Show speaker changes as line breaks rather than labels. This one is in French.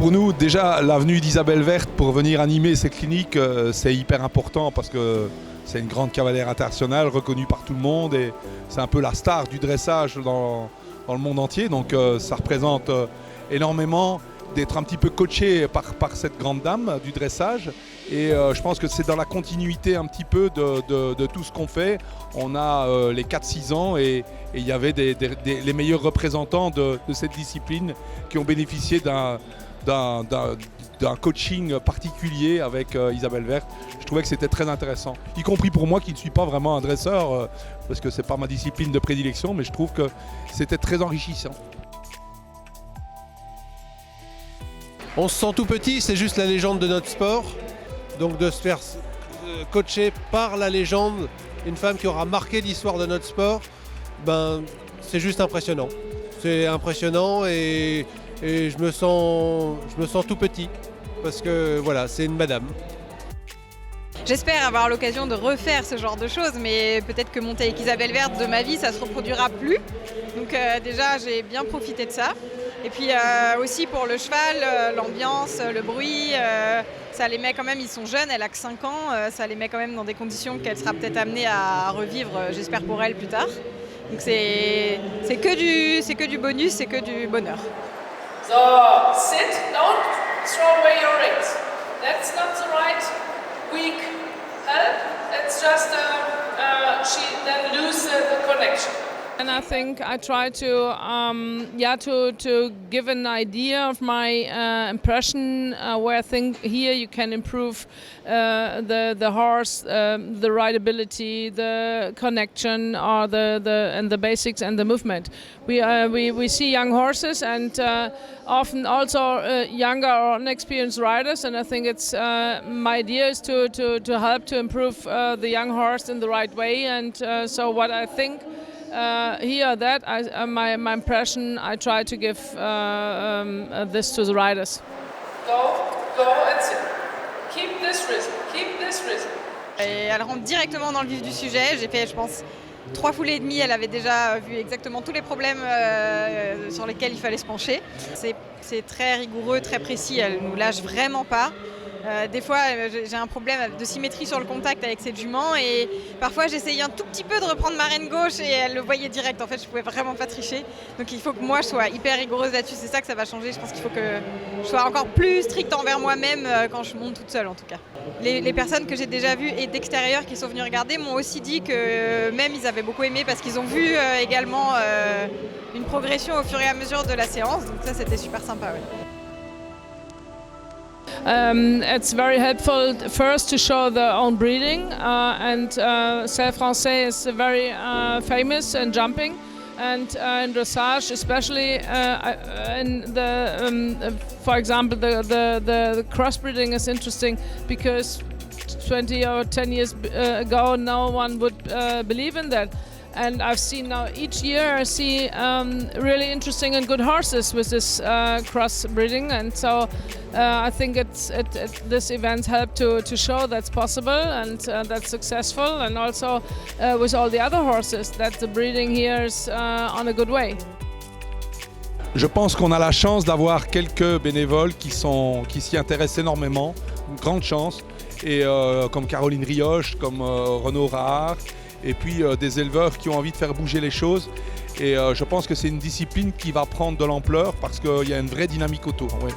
pour nous, déjà, l'avenue d'Isabelle Verte pour venir animer cette clinique, c'est hyper important parce que c'est une grande cavalière internationale reconnue par tout le monde et c'est un peu la star du dressage dans le monde entier. Donc ça représente énormément d'être un petit peu coaché par cette grande dame du dressage. Et je pense que c'est dans la continuité un petit peu de tout ce qu'on fait. On a les 4-6 ans et il y avait les meilleurs représentants de cette discipline qui ont bénéficié d'un coaching particulier avec Isabelle Verte. Je trouvais que c'était très intéressant, y compris pour moi qui ne suis pas vraiment un dresseur, parce que c'est pas ma discipline de prédilection, mais je trouve que c'était très enrichissant.
On se sent tout petit, c'est juste la légende de notre sport. Donc de se faire coacher par la légende, une femme qui aura marqué l'histoire de notre sport, c'est juste impressionnant. C'est impressionnant et je me sens tout petit parce que voilà, c'est une madame.
J'espère avoir l'occasion de refaire ce genre de choses, mais peut-être que monter avec Isabelle Verte de ma vie, ça ne se reproduira plus. Donc déjà, j'ai bien profité de ça. Et puis aussi pour le cheval, l'ambiance, le bruit, ça les met quand même, ils sont jeunes, elle a que 5 ans, ça les met quand même dans des conditions qu'elle sera peut-être amenée à revivre, j'espère pour elle plus tard. Donc c'est que du bonus, c'est que du bonheur.
So sit, don't throw away your reins. That's not the right weak help. It's just she then loses the connection.
And I think I try to give an idea of my impression where I think here you can improve the horse, the rideability, the connection, or the basics and the movement. We see young horses and often also younger or unexperienced riders, and I think it's my idea is to help to improve the young horse in the right way. And so what I think. Here, my impression, I try to give this to the riders.
Go and sit. Keep this rhythm. Keep this rhythm.
Et elle rentre directement dans le vif du sujet. J'ai fait, je pense, 3 foulées et demie. Elle avait déjà vu exactement tous les problèmes sur lesquels il fallait se pencher. C'est très rigoureux, très précis. Elle nous lâche vraiment pas. Des fois, j'ai un problème de symétrie sur le contact avec cette jument et parfois j'essayais un tout petit peu de reprendre ma reine gauche et elle le voyait direct. En fait, je pouvais vraiment pas tricher. Donc il faut que moi je sois hyper rigoureuse là-dessus. C'est ça que ça va changer. Je pense qu'il faut que je sois encore plus stricte envers moi-même quand je monte toute seule en tout cas. Les personnes que j'ai déjà vues et d'extérieur qui sont venues regarder m'ont aussi dit que même ils avaient beaucoup aimé parce qu'ils ont vu également une progression au fur et à mesure de la séance. Donc ça, c'était super sympa. Ouais.
It's very helpful first to show their own breeding, and Selle Français is very famous in jumping, and in dressage, especially for example, the crossbreeding is interesting because 20 or 10 years ago, no one would believe in that. And I've seen now each year I see really interesting and good horses with this crossbreeding, and so I think this event helped to show that's possible and that's successful, and also with all the other horses that the breeding here is on a good way.
Je pense qu'on a la chance d'avoir quelques bénévoles qui s'y intéressent énormément, une grande chance, et comme Caroline Rioche, comme Renaud Rahard, et puis des éleveurs qui ont envie de faire bouger les choses. Et je pense que c'est une discipline qui va prendre de l'ampleur parce qu'il y a une vraie dynamique autour. Oui.